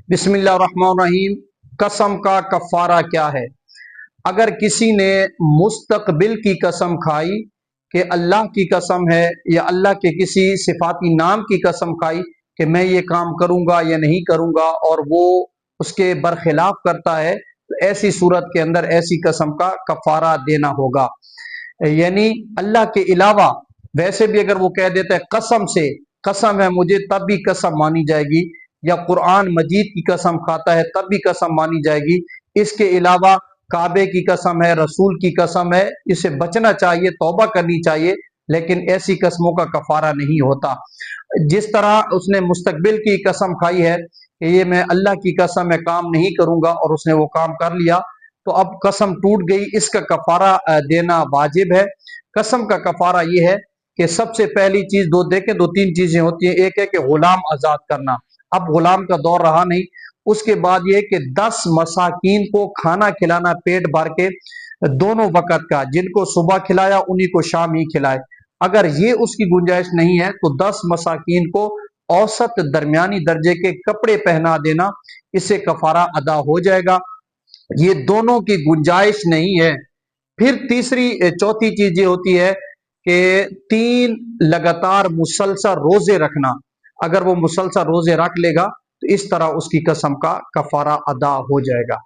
بسم اللہ الرحمن الرحیم۔ قسم کا کفارہ کیا ہے؟ اگر کسی نے مستقبل کی قسم کھائی کہ اللہ کی قسم ہے، یا اللہ کے کسی صفاتی نام کی قسم کھائی کہ میں یہ کام کروں گا یا نہیں کروں گا، اور وہ اس کے برخلاف کرتا ہے، تو ایسی صورت کے اندر ایسی قسم کا کفارہ دینا ہوگا۔ یعنی اللہ کے علاوہ ویسے بھی اگر وہ کہہ دیتا ہے قسم سے، قسم ہے مجھے، تب بھی قسم مانی جائے گی، یا قرآن مجید کی قسم کھاتا ہے تب بھی قسم مانی جائے گی۔ اس کے علاوہ کعبے کی قسم ہے، رسول کی قسم ہے، اسے بچنا چاہیے، توبہ کرنی چاہیے، لیکن ایسی قسموں کا کفارہ نہیں ہوتا۔ جس طرح اس نے مستقبل کی قسم کھائی ہے کہ یہ میں اللہ کی قسم میں کام نہیں کروں گا، اور اس نے وہ کام کر لیا، تو اب قسم ٹوٹ گئی، اس کا کفارہ دینا واجب ہے۔ قسم کا کفارہ یہ ہے کہ سب سے پہلی چیز دو تین چیزیں ہوتی ہیں۔ ایک ہے کہ غلام آزاد کرنا، اب غلام کا دور رہا نہیں۔ اس کے بعد یہ کہ 10 مساکین کو کھانا کھلانا پیٹ بھر کے، دونوں وقت کا، جن کو صبح کھلایا انہی کو شام ہی کھلائے۔ اگر یہ اس کی گنجائش نہیں ہے تو 10 مساکین کو اوسط درمیانی درجے کے کپڑے پہنا دینا، اس سے کفارہ ادا ہو جائے گا۔ یہ دونوں کی گنجائش نہیں ہے۔ پھر چوتھی چیز یہ ہوتی ہے کہ 3 لگاتار مسلسل روزے رکھنا۔ اگر وہ مسلسل روزے رکھ لے گا تو اس طرح اس کی قسم کا کفارہ ادا ہو جائے گا۔